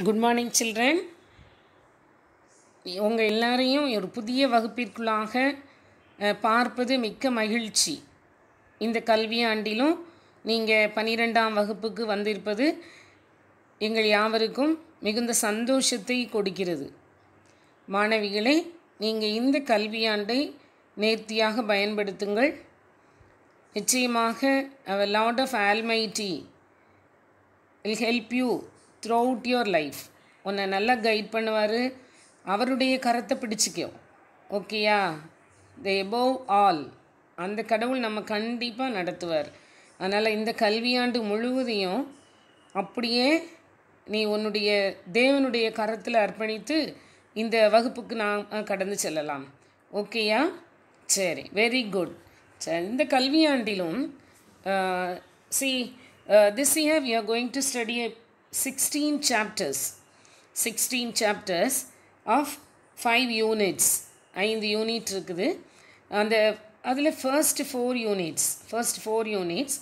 Good morning children. உங்கள் எல்லாரையும் ஒரு புதிய வகுப்பிற்குள்ளாக பார்ப்பது மிக்க மகிழ்ச்சி. இந்த கல்வியாண்டிலும் நீங்கள் 12ஆம் வகுப்புக்கு வந்திருப்பது எங்கள் யாவருக்கும் மிகுந்த சந்தோஷத்தை கொடுக்கிறது. மாணவிகளே, நீங்கள் இந்த கல்வியாண்டை நேர்த்தியாக பயன்படுத்துங்கள். நிச்சயமாக அவர் lord of almighty will help you throughout your life. உன்னை நல்லா கைட் பண்ணுவார். அவருடைய கரத்தை பிடிச்சிக்கோ, ஓகேயா? த எபோவ் ஆல், அந்த கடவுள் நம்ம கண்டிப்பாக நடத்துவார். அதனால் இந்த கல்வியாண்டு முழுவதையும் அப்படியே நீ உன்னுடைய தேவனுடைய கரத்தில் அர்ப்பணித்து இந்த வகுப்புக்கு நாம் கடந்து செல்லலாம். ஓகேயா? சரி, வெரி குட். சரி, இந்த கல்வியாண்டிலும் this year we are going to study 16 chapters of 5 units. 5 unit இருக்குது. அதில் first 4 units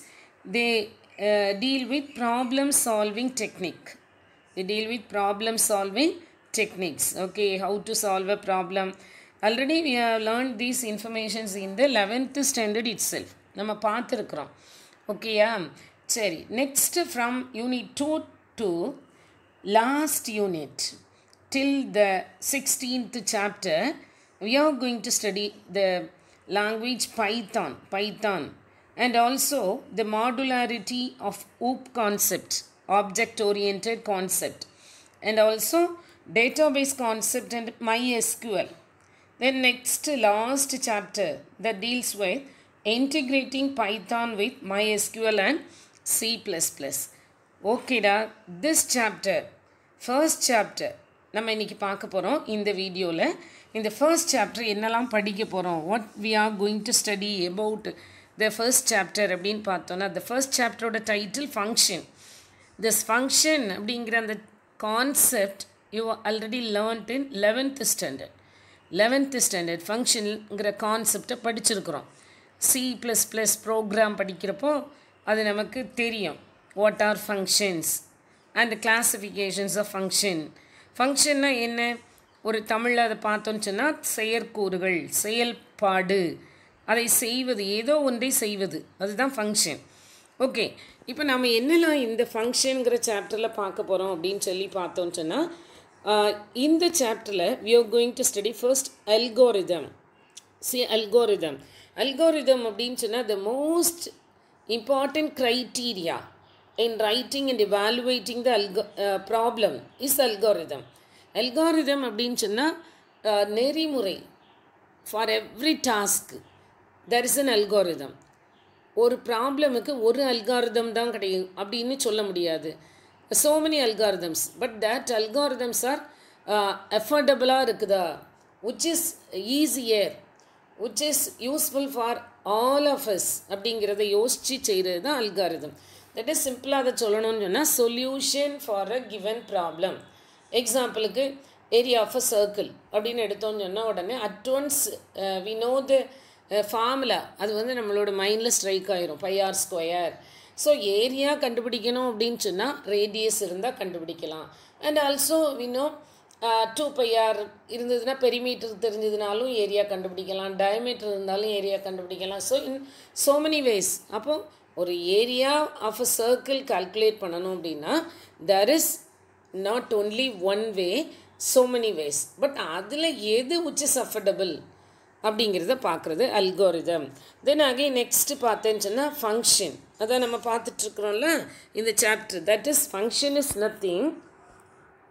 they deal with problem solving techniques. Okay, how to solve a problem. Already we have learned these informations in the 11th standard itself. நம்ம பார்த்துருக்குறோம். ஓகேயா? சரி, next from unit 2 to last unit till the 16th chapter we are going to study the language Python and also the modularity of OOP concept, object oriented concept, and also database concept and MySQL. Then next last chapter that deals with integrating Python with MySQL and C++. ஓகேடா, this chapter, first chapter நம்ம இன்றைக்கி பார்க்க போகிறோம். இந்த வீடியோவில் இந்த first chapter என்னெல்லாம் படிக்க போகிறோம், what we are going to study about the first chapter அப்படின்னு பார்த்தோன்னா, the first chapterோட டைட்டில் ஃபங்க்ஷன். திஸ் ஃபங்க்ஷன் அப்படிங்கிற அந்த concept you already learned in 11th standard ஃபங்க்ஷனுங்கிற கான்செப்டை படிச்சிருக்கிறோம். C++ ப்ரோக்ராம் படிக்கிறப்போ அது நமக்கு தெரியும். What are functions and classifications of ஃபங்க்ஷன்னா என்ன? ஒரு தமிழில் அதை பார்த்தோன்னு சொன்னால் செயற்கூறுகள், செயல்பாடு, அதை செய்வது, ஏதோ ஒன்றை செய்வது, அதுதான் ஃபங்க்ஷன். ஓகே, இப்போ நம்ம என்னெல்லாம் இந்த ஃபங்க்ஷனுங்கிற சாப்டரில் பார்க்க போகிறோம் அப்படின்னு சொல்லி பார்த்தோன்னு சொன்னால், இந்த சாப்டரில் we are going to study first algorithm. Algorithm அப்படின்னு சொன்னால் the most important criteria in writing and evaluating the problem is algorithm. Algorithm அப்படின்னு சொன்னால் நெறிமுறை. For every task there is an algorithm. ஒரு ப்ராப்ளமுக்கு ஒரு அல்காரிதம் தான் கிடைக்கும் அப்படின்னு சொல்ல முடியாது. So many algorithms, but that algorithms are affordable இருக்குதா, which is easier, which is useful for all of us அப்படிங்கிறத யோசித்து செய்கிறது தான் அல்காரிதம். தட் இஸ் சிம்பிளாக அதை சொல்லணும்னு சொன்னால் solution for a given problem. எக்ஸாம்பிளுக்கு ஏரியா ஆஃப் அ சர்க்கிள் அப்படின்னு எடுத்தோன்னு சொன்னால் உடனே advance we know the formula, அது வந்து நம்மளோட மைண்டில் ஸ்ட்ரைக் ஆயிரும், πr². ஸோ ஏரியா கண்டுபிடிக்கணும் அப்படின்னு சொன்னால் ரேடியஸ் இருந்தால் கண்டுபிடிக்கலாம். And also we know 2πr இருந்ததுன்னா பெரிமீட்டர் தெரிஞ்சதுனாலும் ஏரியா கண்டுபிடிக்கலாம், டயமீட்டர் இருந்தாலும் ஏரியா கண்டுபிடிக்கலாம். So in so many ways. அப்போது ஒரு area of a circle calculate பண்ணணும் அப்படின்னா there is not only one way, so many ways. But அதில் எது which is affordable அப்படிங்கிறத பார்க்குறது அல்கோரிதம். தென் அகைன் நெக்ஸ்ட்டு பார்த்தேன்னு சொன்னால் ஃபங்க்ஷன். அதான் நம்ம பார்த்துட்ருக்குறோம்ல இந்த chapter. That is function is nothing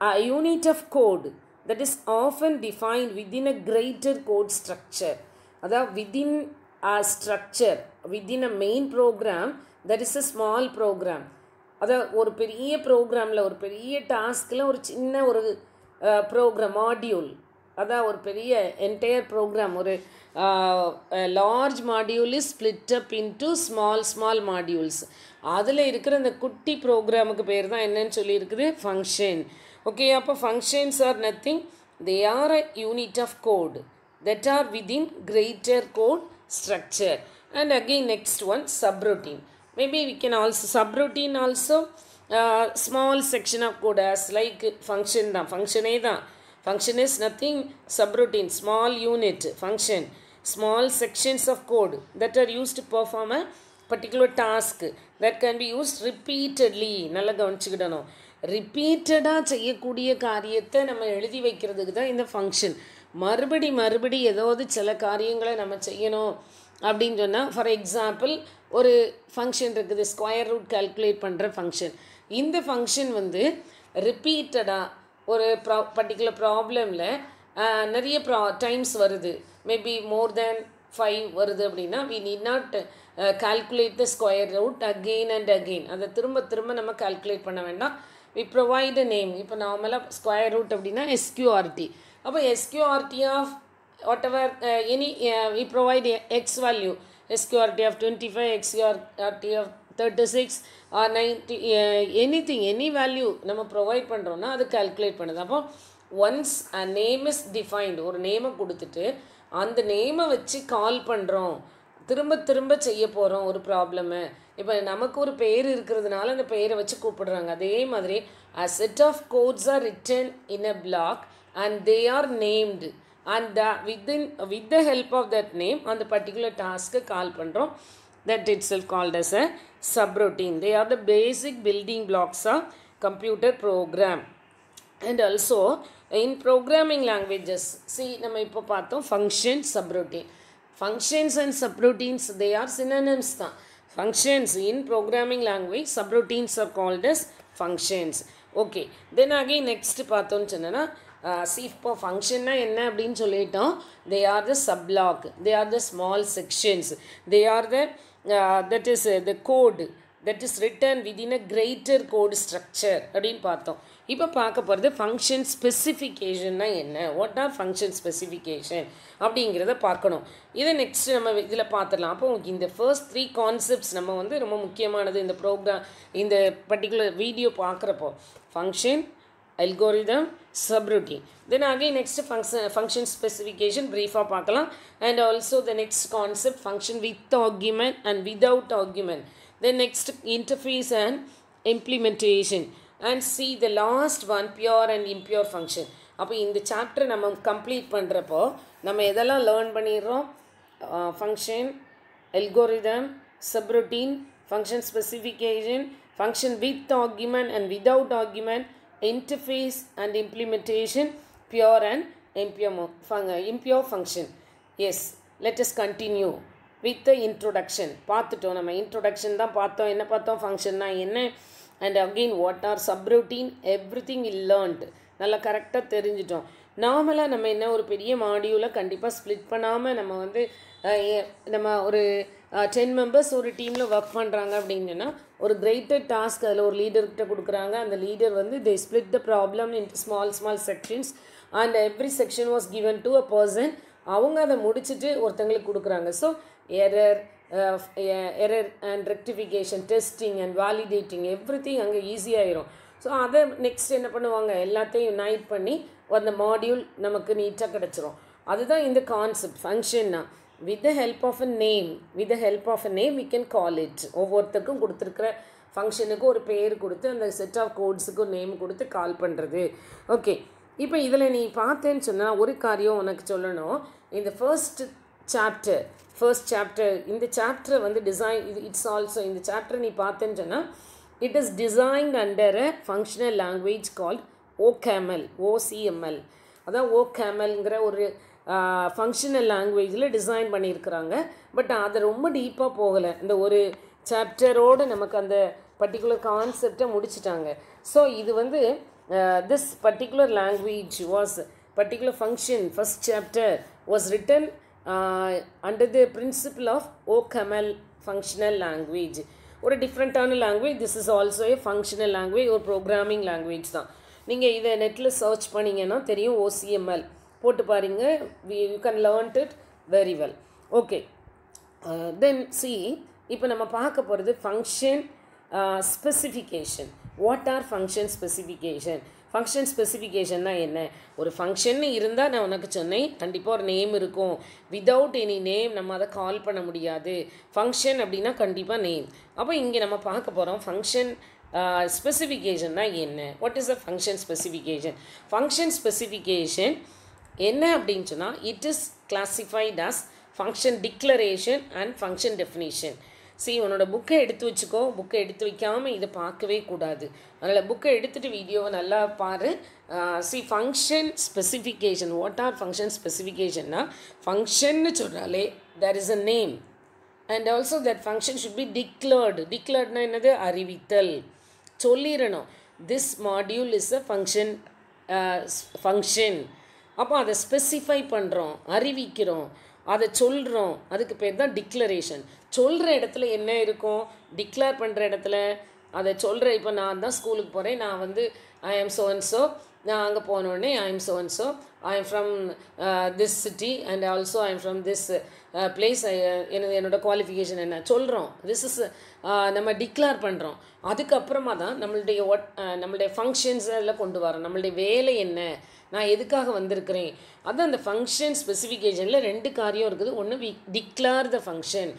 a unit of code that is often defined within a greater code structure. அதாவது within a structure, within a main program that is a small program. அதாவது ஒரு பெரிய ப்ரோக்ராமில், ஒரு பெரிய டாஸ்கில் ஒரு சின்ன ஒரு ப்ரோக்ராம் மாடியூல், அதான் ஒரு பெரிய என்டையர் ப்ரோக்ராம், ஒரு large module is split up into small modules. அதில் இருக்கிற அந்த குட்டி ப்ரோக்ராமுக்கு பேர் தான் என்னன்னு சொல்லியிருக்குது, ஃபங்க்ஷன். ஓகே, அப்போ functions are nothing, they are a unit of code that are within greater code structure. And again next one, subroutine. Maybe we can also subroutine also small section of code as like function தான், ஃபங்க்ஷனே தான். Function is nothing subroutine, small unit function, small sections of code that are used to perform a particular task that can be used repeatedly. நல்லா கவனிச்சுக்கிடணும், ரிப்பீட்டடாக செய்யக்கூடிய காரியத்தை நம்ம எழுதி வைக்கிறதுக்கு தான் இந்த ஃபங்க்ஷன். மறுபடி ஏதாவது சில காரியங்களை நம்ம செய்யணும் அப்படின்னு சொன்னால், ஃபார் எக்ஸாம்பிள் ஒரு ஃபங்க்ஷன் இருக்குது, ஸ்கொயர் ரூட் கால்குலேட் பண்ணுற ஃபங்க்ஷன். இந்த ஃபங்க்ஷன் வந்து ரிப்பீட்டடாக ஒரு பர்டிகுலர் ப்ராப்ளமில் நிறைய டைம்ஸ் வருது, மேபி மோர் தேன் 5 வருது அப்படின்னா, we need not calculate the square root again and again. அதை திரும்ப நம்ம கால்குலேட் பண்ண வேண்டாம். We provide a name. இப்போ நார்மலாக ஸ்கொயர் ரூட் அப்படின்னா SQRT. அப்போ SQRT of whatever we provide x value, SQRT of 25, SQRT of 36 or 90, anything, any value நம்ம ப்ரொவைட் பண்ணுறோன்னா அது கால்குலேட் பண்ணுது. அப்போ once a name is defined, ஒரு நேமை கொடுத்துட்டு அந்த நேமை வச்சு கால் பண்ணுறோம், திரும்ப செய்ய போகிறோம் ஒரு ப்ராப்ளமை. இப்போ நமக்கு ஒரு பேர் இருக்கிறதுனால அந்த பெயரை வச்சு கூப்பிடுறாங்க. அதே மாதிரி a set of codes are written in a block and they are named, and with the help of that name on the particular task call பண்றோம். That itself called as a subroutine. They are the basic building blocks of computer program. And also in programming languages, see நம்ம இப்போ பார்த்தோம் function, subroutine. Functions and subroutines, they are synonyms தான். Functions in programming language, subroutines are called as functions. Okay, then again next பார்த்தோம்னு சொன்னா see இப்போ ஃபங்க்ஷன்னா என்ன அப்படின்னு சொல்லிட்டோம். they are the subblock, they are the small sections, they are the that is the code that is written within a greater code structure அப்படின்னு பார்த்தோம். இப்போ பார்க்க போகிறது ஃபங்க்ஷன் ஸ்பெசிஃபிகேஷன்னா என்ன, வாட் ஆர் ஃபங்க்ஷன் ஸ்பெசிஃபிகேஷன் அப்படிங்கிறத பார்க்கணும். இதை நெக்ஸ்ட் நம்ம இதில் பார்த்துடலாம். அப்போ இந்த ஃபர்ஸ்ட் 3 கான்செப்ட்ஸ் நம்ம வந்து ரொம்ப முக்கியமானது இந்த ப்ரோக்ராம், இந்த பர்டிகுலர் வீடியோ பார்க்குறப்போ. Function, algorithm, subroutine. Then again next function specification brief பார்க்கலாம். And also the next concept function with argument and without argument. Then next interface and implementation. And see the last one pure and impure function. அப்போ இந்த chapter நம்ம complete பண்ணுறப்போ நம்ம எதெல்லாம் learn பண்ணிடுறோம்? Function, algorithm, subroutine, function specification, function with argument and without argument, interface and implementation, pure and impure function. Yes, let us continue with the introduction. பார்த்துட்டோம், நம்ம introduction தான் பார்த்தோம். என்ன பார்த்தோம்? ஃபங்க்ஷன்னா என்ன, and again what are subroutine, everything we learned. நல்லா கரெக்டாக தெரிஞ்சிட்டோம். நார்மலாக நம்ம என்ன ஒரு பெரிய மாடியூலை கண்டிப்பாக ஸ்ப்ளிட் பண்ணாமல் நம்ம வந்து நம்ம ஒரு 10 மெம்பர்ஸ் ஒரு டீமில் ஒர்க் பண்ணுறாங்க அப்படின்னா ஒரு கிரேட்டர் டாஸ்க் அதில் ஒரு லீடர்கிட்ட கொடுக்குறாங்க. அந்த லீடர் வந்து they split the problem into small sections and every section was given to a person. அவங்க அதை முடிச்சுட்டு ஒருத்தங்களுக்கு கொடுக்குறாங்க. So error and rectification, testing and validating everything அங்கே ஈஸியாகிடும். ஸோ அதை நெக்ஸ்ட் என்ன பண்ணுவாங்க, எல்லாத்தையும் யுனைட் பண்ணி அந்த மாடியூல் நமக்கு நீட்டாக கிடச்சிரும். அதுதான் இந்த கான்செப்ட் ஃபங்க்ஷன்னா. with the help of a name we can call it. ஒவ்வொருத்தருக்கும் கொடுத்துருக்கிற ஃபங்க்ஷனுக்கு ஒரு பேர் கொடுத்து அந்த செட் ஆஃப் கோட்ஸுக்கு ஒரு நேம் கொடுத்து கால் பண்ணுறது. ஓகே, இப்போ இதில் நீ பார்த்தேன்னு சொன்னால் ஒரு காரியம் உனக்கு சொல்லணும். இந்த ஃபர்ஸ்ட் சாப்டர் இந்த சாப்டர் வந்து டிசைன், இட்ஸ் ஆல்சோ இந்த சாப்டர் நீ பார்த்தேன்னு சொன்னால் it is designed under a functional language called OCML. அதான் OCamlங்கிற ஒரு ஃபங்க்ஷனல் லாங்குவேஜில் டிசைன் பண்ணியிருக்கிறாங்க. பட் அதை ரொம்ப டீப்பாக போகலை. இந்த ஒரு சாப்டரோடு நமக்கு அந்த பர்டிகுலர் கான்செப்டை முடிச்சிட்டாங்க. ஸோ இது வந்து this particular language was particular function first chapter was written under the principle of OCaml functional language. ஒரு டிஃப்ரெண்ட்டான language. This is also a functional language, ஒரு ப்ரோக்ராமிங் லாங்குவேஜ் தான். நீங்கள் இதை நெட்டில் சர்ச் பண்ணிங்கன்னா தெரியும். OCML போட்டு பாருங்க, you can learn it very well. Okay, then see இப்போ நம்ம பார்க்க போகிறது function specification. What are function specification? Function ஸ்பெசிஃபிகேஷன்னா என்ன? ஒரு ஃபங்க்ஷன் இருந்தால் நான் உனக்கு சொன்னேன் கண்டிப்பாக ஒரு நேம் இருக்கும். வித்தவுட் எனி நேம் நம்ம அதை கால் பண்ண முடியாது. ஃபங்க்ஷன் அப்படின்னா கண்டிப்பாக நேம். அப்போ இங்கே நம்ம பார்க்க போகிறோம் ஃபங்க்ஷன் ஸ்பெசிஃபிகேஷன்னா என்ன? What is the function specification? Function specification என்ன அப்படின்னு சொன்னால், it is classified as function declaration and function definition. உன்னோட புக்கை எடுத்து வச்சுக்கோ. புக்கை எடுத்து வைக்காமல் இதை பார்க்கவே கூடாது. அதனால் புக்கை எடுத்துகிட்டு வீடியோவை நல்லா பாரு. Function specification. What are function ஸ்பெசிஃபிகேஷன்னா, ஃபங்க்ஷன்னு சொல்கிறாலே there is a name and also that function should be declared. டிக்ளர்ட்னா என்னது? அறிவித்தல், சொல்லிடணும். This module is a function. அப்போ அதை ஸ்பெசிஃபை பண்ணுறோம், அறிவிக்கிறோம், அதை சொல்கிறோம். அதுக்கு பேர் தான் டிக்ளரேஷன். சொல்கிற இடத்துல என்ன இருக்கும்? டிக்ளேர் பண்ணுற இடத்துல அதை சொல்கிற. இப்போ நான் தான் ஸ்கூலுக்கு போகிறேன். நான் வந்து ஐ ஆம் ஸோ அண்ட் ஸோ. நான் அங்கே போனோடனே ஐ am so and so, I am from this city and also I am from this place. என்னோடய குவாலிஃபிகேஷன் என்ன சொல்கிறோம். திஸ் இஸ் நம்ம டிக்ளேர் பண்ணுறோம். அதுக்கப்புறமா தான் நம்மளுடைய ஃபங்க்ஷன்ஸ் எல்லாம் கொண்டு வரோம். நம்மளுடைய வேலை என்ன, நான் எதுக்காக வந்திருக்கிறேன். அதுதான் அந்த ஃபங்க்ஷன் ஸ்பெசிஃபிகேஷனில் 2 காரியம் இருக்குது. ஒன்று, வி டிக்ளேர் த ஃபங்க்ஷன்.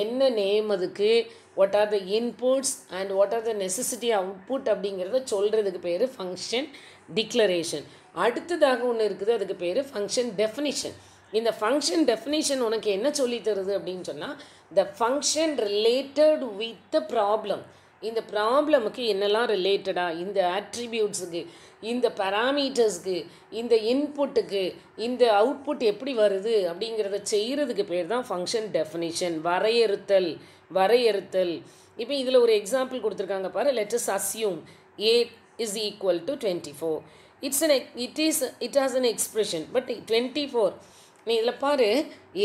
என்ன நேம் அதுக்கு, what are the inputs and what are the necessity output அப்படிங்கிறத சொல்கிறதுக்கு பேர் ஃபங்க்ஷன் டிக்ளரேஷன். அடுத்ததாக ஒன்று இருக்குது, அதுக்கு பேர் ஃபங்க்ஷன் டெஃபினிஷன். இந்த ஃபங்க்ஷன் டெஃபினிஷன் உனக்கு என்ன சொல்லி தருது அப்படின்னு சொன்னால், the function related with the problem. இந்த ப்ராப்ளமுக்கு என்னெல்லாம் ரிலேட்டடாக, இந்த ஆட்ரிபியூட்ஸுக்கு, இந்த பேராமீட்டர்ஸ்க்கு, இந்த இன்புட்டுக்கு, இந்த அவுட்புட் எப்படி வருது அப்படிங்கிறத செய்கிறதுக்கு பேர் தான் ஃபங்க்ஷன் டெஃபினிஷன். வரையறுத்தல். இப்போ இதில் ஒரு எக்ஸாம்பிள் கொடுத்துருக்காங்க பாரு. Let us assume a is equal to 24. It has an expression, but 24, நீ இதில் பாரு,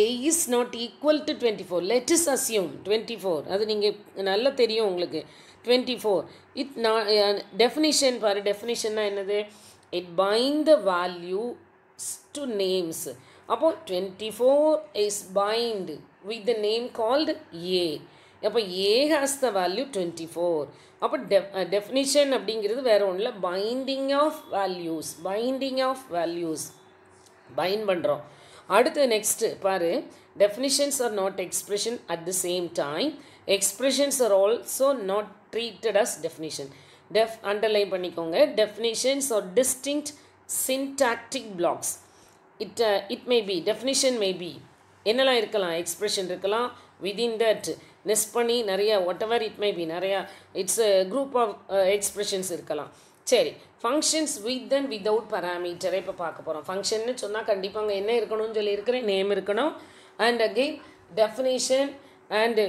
a is not equal to 24. let us assume 24. அது நீங்கள் நல்லா தெரியும் உங்களுக்கு. 24 it definition பாரு. டெஃபினிஷன்னா என்னது? it bind the values to names. அப்போ 24 is bind with the name called a. அப்போ a has the value 24. அப்போ டெஃபினிஷன் அப்படிங்கிறது வேறு ஒன்றும் இல்லை, பைண்டிங் ஆஃப் வேல்யூஸ் பைண்ட் பண்ணுறோம். அடுத்து நெக்ஸ்ட்டு பாரு, definitions are not expression at the same time. Expressions are also not treated as definition. Underline பண்ணிக்கோங்க. Definitions are distinct syntactic blocks. It may be, definition may be என்னெல்லாம் இருக்கலாம்? Expression இருக்கலாம். Within that nest பண்ணி நிறையா whatever it may be, நிறையா it's group of expressions இருக்கலாம். சரி, functions with and without பேராமீட்டரை இப்போ பார்க்க போகிறோம். ஃபங்க்ஷன்னு சொன்னால் கண்டிப்பாக அங்கே என்ன இருக்கணும்னு சொல்லியிருக்கிறேன், நேம் இருக்கணும். And again definition and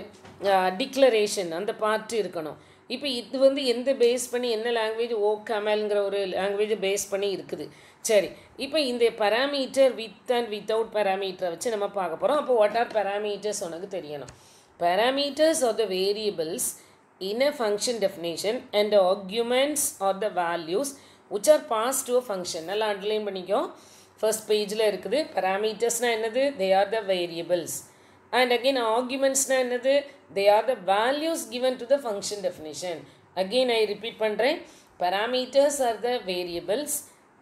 declaration அந்த பார்ட் இருக்கணும். இப்போ இது வந்து எந்த பேஸ் பண்ணி, என்ன லாங்குவேஜ், OCamlங்கிற ஒரு லாங்குவேஜை பேஸ் பண்ணி இருக்குது. சரி, இப்போ இந்த பேராமீட்டர் வித் அண்ட் வித்தவுட் பேராமீட்டரை வச்சு நம்ம பார்க்க போகிறோம். அப்போ வாட் ஆர் பேராமீட்டர்ஸ் உனக்கு தெரியணும். Parameters are the variables in a function definition and the arguments are the values which are passed to a function. நல்லா அண்டர்லைன் பண்ணிக்கோ. ஃபர்ஸ்ட் பேஜில் இருக்குது. Parametersனால் என்னது? They are the variables. And again argumentsனால் என்னது? They are the values given to the function definition. Again I repeat பண்ணுறேன். Parameters are the variables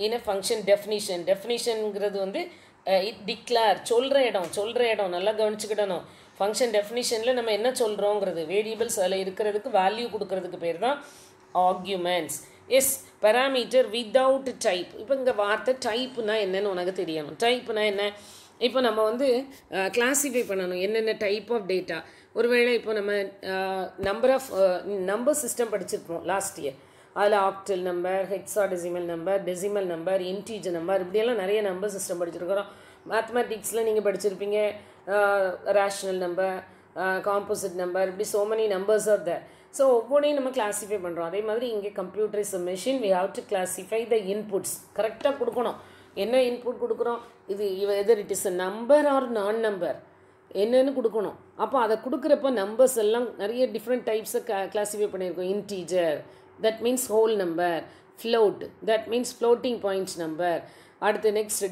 in a function definition. Definitionங்கிறது வந்து it declare, சொல்கிற இடம் நல்லா கவனிச்சுக்கிடணும். ஃபங்க்ஷன் டெஃபினிஷனில் நம்ம என்ன சொல்கிறோங்கிறது, வேரியபிள்ஸ் அதில் இருக்கிறதுக்கு வேல்யூ கொடுக்கறதுக்கு பேர் தான் arguments. Yes, parameter without type. இப்போ இங்கே வார்த்தை டைப்புனா என்னன்னு உனக்கு தெரியணும். டைப்புனா என்ன? இப்போ நம்ம வந்து கிளாஸிஃபை பண்ணணும் என்னென்ன டைப் ஆஃப் டேட்டா. ஒருவேளை இப்போ நம்ம நம்பர் சிஸ்டம் படிச்சிருப்போம் லாஸ்ட் இயர். அதில் octal number, hexadecimal number, decimal number, integer number, இப்படியெல்லாம் நிறைய நம்பர் சிஸ்டம் படிச்சிருக்கிறோம். மேத்தமெட்டிக்ஸில் நீங்கள் படிச்சிருப்பீங்க ரேஷ்னல் நம்பர், காம்போசிட் நம்பர், இப்படி so many numbers are there. So ஒவ்வொன்றையும் நம்ம கிளாஸிஃபை பண்ணுறோம். அதே மாதிரி இங்கே computer is a machine. we have to classify the inputs. கரெக்டாக கொடுக்கணும். என்ன இன்புட் கொடுக்குறோம், இது either it is a number or non number என்னன்னு கொடுக்கணும். அப்போ அதை கொடுக்குறப்ப நம்பர்ஸ் எல்லாம் நிறைய டிஃப்ரெண்ட் டைப்ஸை கிளாஸிஃபை பண்ணியிருக்கோம். Integer, that means whole number. Float, that means floating points number. அடுத்து நெக்ஸ்ட்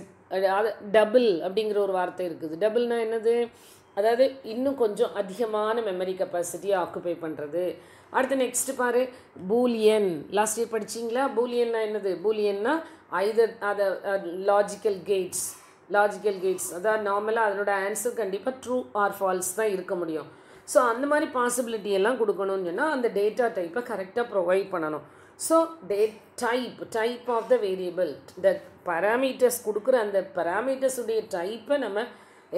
டபுள் அப்படிங்கிற ஒரு வார்த்தை இருக்குது. டபுள்னால் என்னது? அதாவது இன்னும் கொஞ்சம் அதிகமான மெமரி கெப்பாசிட்டியை ஆக்குப்பை பண்ணுறது. அடுத்து நெக்ஸ்ட் பாரு, பூலியன். லாஸ்ட் இயர் படிச்சிங்களா? பூலியன்னா என்னது? பூலியன்னா அதை லாஜிக்கல் கேட்ஸ். அதாவது நார்மலாக அதனோட ஆன்சர் கண்டிப்பாக ட்ரூ ஆர் ஃபால்ஸ் தான் இருக்க முடியும். ஸோ அந்த மாதிரி பாசிபிலிட்டி எல்லாம் கொடுக்கணும்னு சொன்னால் அந்த டேட்டா டைப்பை கரெக்டாக ப்ரொவைட் பண்ணணும். So type of the variable, இந்த பராமீட்டர்ஸ் கொடுக்குற அந்த பராமீட்டர்ஸுடைய டைப்பை நம்ம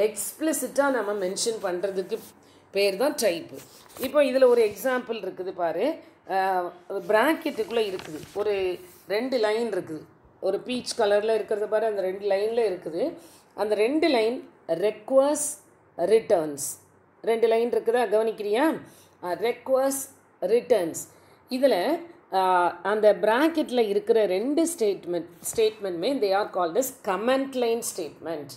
எக்ஸ்பிளிசிட்டாக நம்ம மென்ஷன் பண்ணுறதுக்கு பேர் தான் டைப்பு. இப்போ இதில் ஒரு எக்ஸாம்பிள் இருக்குது பாரு. ப்ராக்கெட்டுக்குள்ளே இருக்குது ஒரு 2 லைன் இருக்குது, ஒரு பீச் கலரில் இருக்கிறது பாரு, அந்த 2 லைனில் இருக்குது. அந்த 2 லைன் ரெக்வர்ஸ் ரிட்டர்ன்ஸ், 2 லைன் இருக்குதா, கவனிக்கிறியா? Requires returns. இதில் அந்த ப்ராக்கெட்டில் இருக்கிற 2 ஸ்டேட்மெண்ட்மே they are called as comment line statement.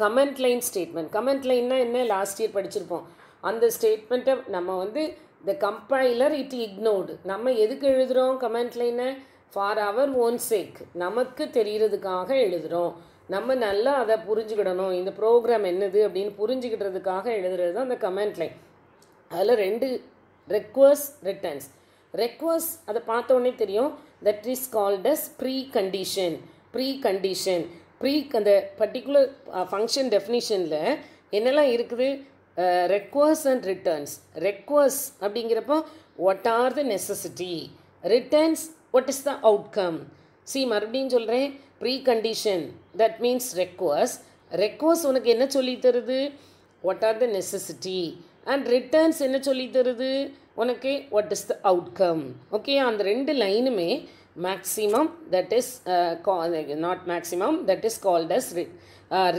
Comment line statement, comment லைன்னா என்ன, லாஸ்ட் இயர் படிச்சிருப்போம். அந்த ஸ்டேட்மெண்ட்டை நம்ம வந்து த கம்பைலர் இட் இக்னோர்டு. நம்ம எதுக்கு எழுதுகிறோம் கமெண்ட் லைனை? ஃபார் அவர் ஓன் சேக், நமக்கு தெரிகிறதுக்காக எழுதுகிறோம். நம்ம நல்லா அதை புரிஞ்சுக்கிடணும், இந்த ப்ரோக்ராம் என்னது அப்படின்னு புரிஞ்சுக்கிட்டதுக்காக எழுதுறது தான் அந்த கமெண்ட் லைன். அதில் 2 ரெக்வர்ஸ் ரிட்டர்ன்ஸ். ரெக்வர்ஸ் அதை பார்த்த உடனே தெரியும், that is called as pre condition. அந்த பர்டிகுலர் ஃபங்க்ஷன் டெஃபினிஷனில் என்னெல்லாம் இருக்குது? Requires and returns. ரெக்வர்ஸ் அப்படிங்கிறப்போ what are the necessity, returns what is the outcome. மறுபடியும் சொல்கிறேன், pre condition that means requires. Requires உனக்கு என்ன சொல்லி தருது? What are the necessity. And returns என்ன சொல்லி தருது உனக்கு? What is the outcome. Okay, அந்த 2 லைனுமே maximum, that is not maximum, that is called as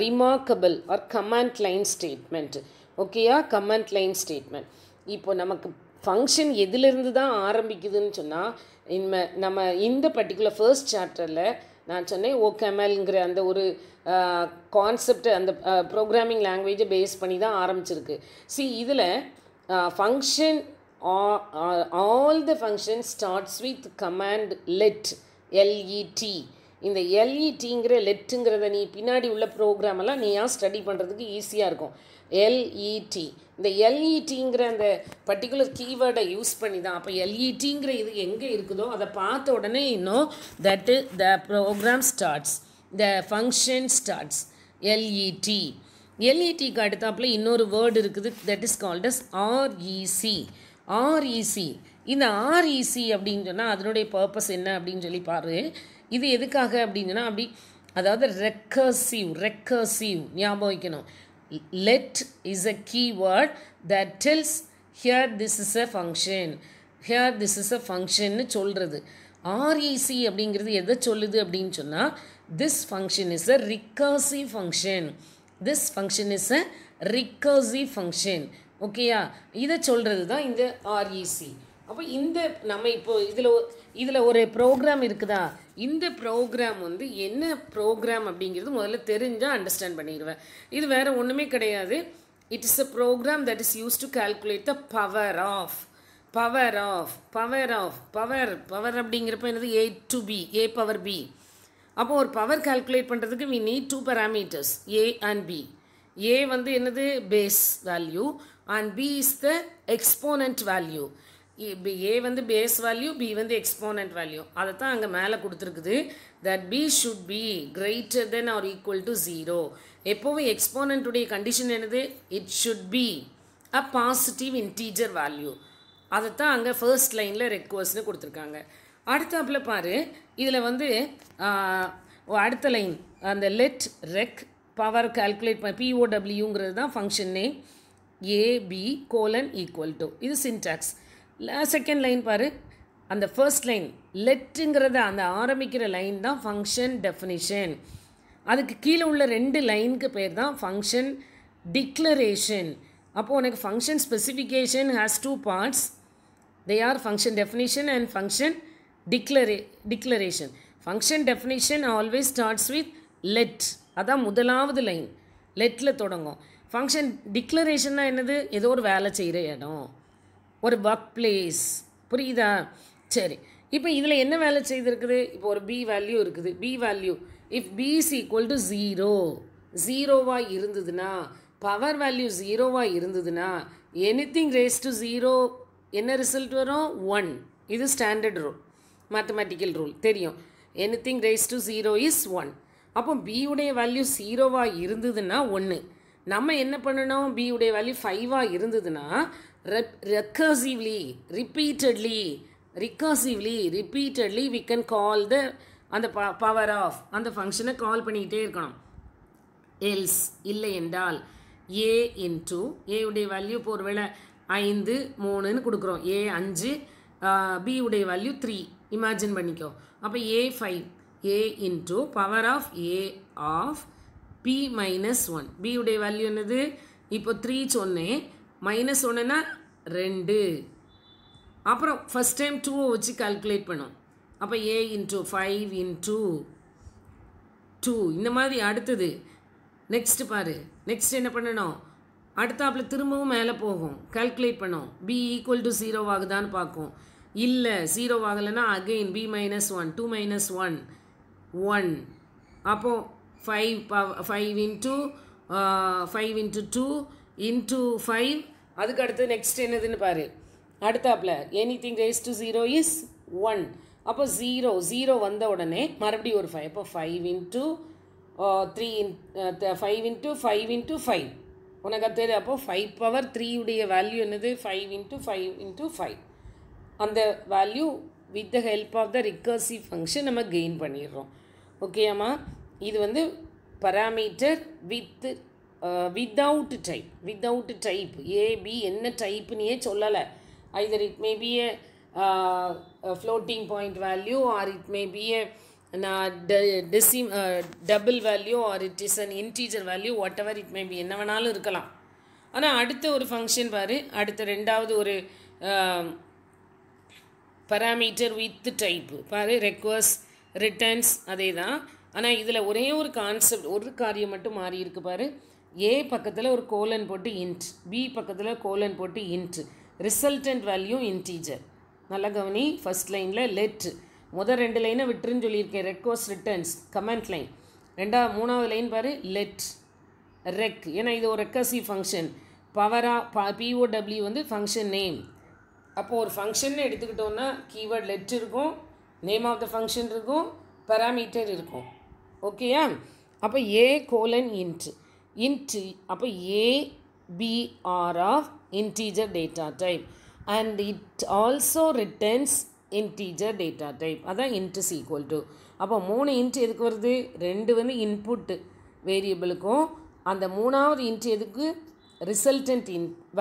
remarkable or command line statement. ஓகேயா, கமெண்ட் லைன் ஸ்டேட்மெண்ட். இப்போ நமக்கு ஃபங்க்ஷன் எதிலிருந்து தான் ஆரம்பிக்குதுன்னு சொன்னால், நம்ம இந்த பர்டிகுலர் ஃபர்ஸ்ட் சாப்டரில் நான் சொன்னேன் OCamlங்கிற அந்த ஒரு கான்செப்ட், அந்த ப்ரோக்ராமிங் லாங்குவேஜை பேஸ் பண்ணி தான் ஆரம்பிச்சிருக்கு. இதில் function all the functions starts with command let, let. இந்த letங்கிற letங்கிறத நீ பின்னாடி உள்ள ப்ரோக்ராமெல்லாம் நீ ஸ்டடி பண்ணுறதுக்கு ஈஸியாக இருக்கும். let, இந்த letங்கிற அந்த பர்டிகுலர் கீவேர்டை யூஸ் பண்ணி தான். அப்போ letங்கிற இது எங்கே இருக்குதோ அதை பார்த்த உடனே இன்னும் that the program starts, the function starts. letக்கு அடுத்தாப்புல இன்னொரு வேர்டு இருக்குது, that is called as REC. இந்த REC அப்படின்னு சொன்னால் அதனுடைய பர்பஸ் என்ன அப்படின்னு சொல்லி பாரு. இது எதுக்காக அப்படின்னு சொன்னால் அதாவது ரெக்கர்சிவ் ஞாபகம் வைக்கணும். let is a keyword that tells here this is a function னு சொல்கிறது. REC அப்படிங்கிறது எதை சொல்லுது அப்படின்னு சொன்னால், this function is a recursive function. ஓகேயா, இதை சொல்கிறது தான் இந்த REC. அப்போ இந்த நம்ம இப்போ இதில் ஒரு ப்ரோக்ராம் இருக்குதா, இந்த ப்ரோக்ராம் வந்து என்ன ப்ரோக்ராம் அப்படிங்கிறது முதல்ல தெரிஞ்சால் அண்டர்ஸ்டாண்ட் பண்ணிடுவேன். இது வேறு ஒன்றுமே கிடையாது. It is a program that is use to calculate the power அப்படிங்கிறப்ப என்னது? A to B, A power B. அப்போது ஒரு பவர் கால்குலேட் பண்ணுறதுக்கு we need 2 parameters, A and B. A வந்து என்னது? Base value, and B is the exponent value. A வந்து base value, B வந்து exponent value. அதை தான் அங்கே மேலே கொடுத்துருக்குது. that B should be greater than or equal to 0. எப்போவும் exponent உடைய கண்டிஷன் என்னது? it should be a positive integer value. அதை தான் அங்கே ஃபர்ஸ்ட் லைனில் ரெக்வர்ஸ்னு கொடுத்துருக்காங்க. அடுத்தாப்புல பாரு, இதில் வந்து அடுத்த லைன் அந்த லெட் ரெக் பவர் கால்குலேட் POWங்கிறது தான் ஃபங்க்ஷன் நேம். AB : இது சின்டாக்ஸ். செகண்ட் லைன் பாரு, அந்த ஃபர்ஸ்ட் லைன் லெட்டுங்கிறத அந்த ஆரம்பிக்கிற லைன் தான் ஃபங்க்ஷன் டெஃபினிஷன். அதுக்கு கீழே உள்ள 2 லைனுக்கு பேர் தான் ஃபங்க்ஷன் டிக்ளரேஷன். அப்போது உனக்கு function specification has 2 parts. they are function definition and function declaration. function definition always starts with let, அதான் முதலாவது லைன், லெட்டில் தொடங்கும். ஃபங்க்ஷன் டிக்ளரேஷன்னா என்னது? ஏதோ ஒரு வேலை செய்கிற இடம், ஒரு ஒர்க் பிளேஸ், புரியுதா? சரி, இப்போ இதில் என்ன வேலை செய்திருக்குது? இப்போ ஒரு B வேல்யூ இருக்குது. B value if B is equal to 0, 0வாக இருந்ததுன்னா, பவர் வேல்யூ 0வாக இருந்ததுன்னா, anything raised to 0 என்ன ரிசல்ட் வரும்? 1. இது ஸ்டாண்டர்ட் ரூல், மேத்தமெட்டிக்கல் ரூல் தெரியும். anything raised to 0 is 1. அப்போ B உடைய வேல்யூ 0வாக இருந்ததுன்னா 1. நம்ம என்ன பண்ணணும்? B உடைய வேல்யூ 5ஆக இருந்ததுன்னா repeatedly we can call the அந்த power of அந்த ஃபங்க்ஷனை கால் பண்ணிக்கிட்டே இருக்கணும். எல்ஸ் இல்லை என்றால் a இன்ட்டு a உடைய வேல்யூ இப்போ ஒரு வேளை 5 3ன்னு கொடுக்குறோம். a 5 b உடைய வேல்யூ 3 இமேஜின் பண்ணிக்கோ. அப்போ a 5 a into power of a of p minus 1 b உடைய வேல்யூ என்னது இப்போ 3 சொன்னேன் மைனஸ் 1ன்னா 2. அப்புறம் ஃபஸ்ட் டைம் 2 வச்சு கால்குலேட் பண்ணோம். அப்போ a இன்ட்டு 5 இன்ட்டு 2 இந்த மாதிரி. அடுத்தது நெக்ஸ்ட்டு பாரு. நெக்ஸ்ட் என்ன பண்ணணும், அடுத்தாப்பில் திரும்பவும் மேலே போகும், கால்குலேட் பண்ணோம். b ஈக்குவல் டு 0 ஆகுதான்னு பார்க்கும். இல்லை 0 ஆகலைன்னா அகெயின் b மைனஸ் 1 2 மைனஸ் 1 1. அப்போது 5 இன்ட்டு 2 இன்ட்டு 5. அதுக்கு அடுத்து நெக்ஸ்ட் என்னதுன்னு பாரு. அடுத்தாப்பில் எனிதிங் ரேஸ் டு 0 இஸ் 1. அப்போ 0 வந்த உடனே மறுபடியும் ஒரு 5. அப்போ 5 இன்ட்டு 5 இன்ட்டு 5 இன்ட்டு 5 உனக்கு தெரியுது. அப்போது 5 பவர் 3 உடைய வேல்யூ என்னது 5 இன்ட்டு 5 இன்ட்டு 5. அந்த value with the help of the recursive function நம்ம கெயின் பண்ணிடுறோம். ஓகேம்மா, இது வந்து பராமீட்டர் வித்தவுட் டைப். ஏபி என்ன டைப்புன்னே சொல்லலை. either it may be a floating point value or it may be a double value or it is an integer value, whatever it may be, என்ன வேணாலும் இருக்கலாம். ஆனால் அடுத்த ஒரு ஃபங்க்ஷன் பாரு. அடுத்த ரெண்டாவது ஒரு பராமீட்டர் வித் டைப்பு பாரு. ரெக்வர்ஸ் ரிட்டர்ன்ஸ் அதே தான். ஆனால் இதில் ஒரே ஒரு கான்செப்ட், ஒரு காரியம் மட்டும் மாறி இருக்கு பாரு. ஏ பக்கத்தில் ஒரு கோலன் போட்டு இன்ட், பி பக்கத்தில் கோலன் போட்டு இன்ட், ரிசல்டன்ட் வேல்யூ இன்டீஜர். நல்லா கவனி. ஃபஸ்ட் லைனில் லெட், முதல் 2 லைனை விட்டுருன்னு சொல்லியிருக்கேன். Requires returns comment line. மூணாவது லைன் பாரு லெட் ரெக். ஏன்னா இது ஒரு ரெக்கர்சிவ் ஃபங்க்ஷன். பவராக POW வந்து ஃபங்க்ஷன் நேம். அப்போது ஒரு ஃபங்க்ஷன் எடுத்துக்கிட்டோன்னா கீவேர்ட் லெட் இருக்கும், நேம் ஆஃப் த ஃபங்க்ஷன் இருக்கும், பராமீட்டர் இருக்கும். ஓகேயா? அப்போ ஏ கோலன் இன்ட் அப்போ ABR of integer data type and it also returns integer data type. அதான் int is equal to. அப்போ 3 int எதுக்கு வருது? 2 வந்து இன்புட் வேரியபிளுக்கும், அந்த 3வது int எதுக்கு? ரிசல்டன்ட்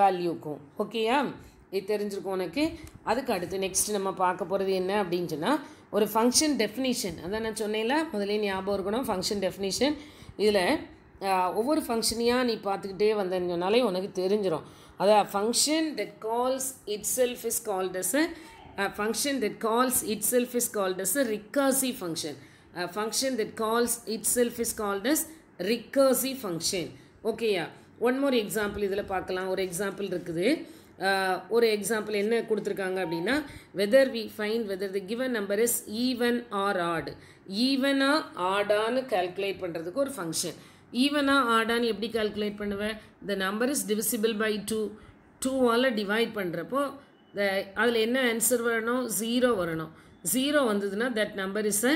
வேல்யூக்கும். ஓகேயா? இது தெரிஞ்சிருக்கும் உனக்கு. அதுக்கு அடுத்து நெக்ஸ்ட் நம்ம பார்க்க போகிறது என்ன அப்படின்னு சொன்னால் ஒரு ஃபங்க்ஷன் டெஃபினிஷன். அதான் நான் சொன்னேன்ல, முதலே ஞாபகம் இருக்கணும் ஃபங்க்ஷன் டெஃபினிஷன். இதில் ஒவ்வொரு ஃபங்க்ஷனையாக நீ பார்த்துக்கிட்டே வந்தேன்னு சொன்னாலே உனக்கு தெரிஞ்சிடும். அதாவது function that calls itself is called as recursive function. Function that calls itself is called as recursive function. ஓகேயா? ஒன் மோர் எக்ஸாம்பிள் இதில் பார்க்கலாம். ஒரு எக்ஸாம்பிள் இருக்குது. ஒரு எக்ஸாம்பிள் என்ன கொடுத்துருக்காங்க அப்படின்னா, whether we find whether the given number is even or odd. ஈவனாக ஆடான்னு கால்குலேட் பண்ணுறதுக்கு ஒரு ஃபங்க்ஷன். ஈவனாக ஆடான்னு எப்படி கால்குலேட் பண்ணுவேன்? The number is divisible by 2ஆல் டிவைட் பண்ணுறப்போ அதில் என்ன ஆன்சர் வரணும்? 0 வரணும். 0 வந்ததுன்னா that number is a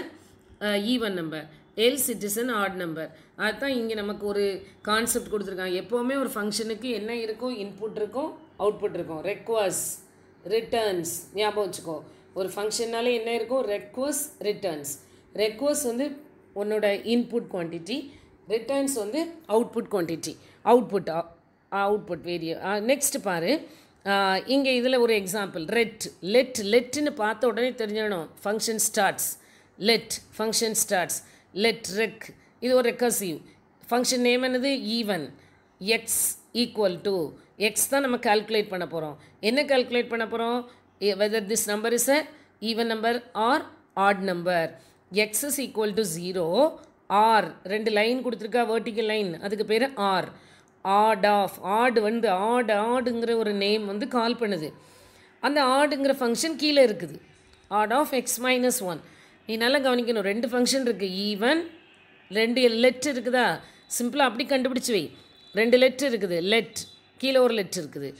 even number, else it is an odd number. அதுதான் இங்கே நமக்கு ஒரு கான்செப்ட் கொடுத்துருக்காங்க. எப்போவுமே ஒரு ஃபங்க்ஷனுக்கு என்ன இருக்கும்? இன்புட் இருக்கும், அவுட்புட் இருக்கும். ரெக்வர்ஸ் ரிட்டர்ன்ஸ் ஞாபகம் வச்சுக்கோ. ஒரு ஃபங்க்ஷன்னாலே என்ன இருக்கும்? Requires returns. ரெக்வர்ஸ் வந்து உன்னோட இன்புட் குவான்டிட்டி, ரிட்டர்ன்ஸ் வந்து அவுட்புட் குவான்டிட்டி, அவுட்புட் வேரிய. நெக்ஸ்ட் பாரு. இங்கே இதில் ஒரு எக்ஸாம்பிள் லெட்னு பார்த்த உடனே தெரிஞ்சிடணும் ஃபங்க்ஷன் ஸ்டார்ட்ஸ். லெட் ரெக் இது ஒரு ரெக்கர்சிவ் ஃபங்க்ஷன். நேம் என்னது? Even. X equal to X தான் நம்ம கால்குலேட் பண்ண போகிறோம். என்ன கால்குலேட் பண்ண போகிறோம்? Whether this number is a even number or odd number. X is equal to 0 or 2 line கொடுத்துருக்கா, வேர்ட்டிக்கல் லைன், அதுக்கு பேர் ஆர். ஆட் வந்து ஆடுங்கிற ஒரு நேம் வந்து கால் பண்ணுது. அந்த ஆடுங்கிற ஃபங்க்ஷன் கீழே இருக்குது. Odd of X minus 1. நீ நல்லா கவனிக்கணும். 2 ஃபங்க்ஷன் இருக்குது. ஈவன் 2 லெட் இருக்குதா? சிம்பிளாக அப்படி கண்டுபிடிச்சி வை. 2 லெட் இருக்குது. லெட் கீழே ஒரு லெட் இருக்குது.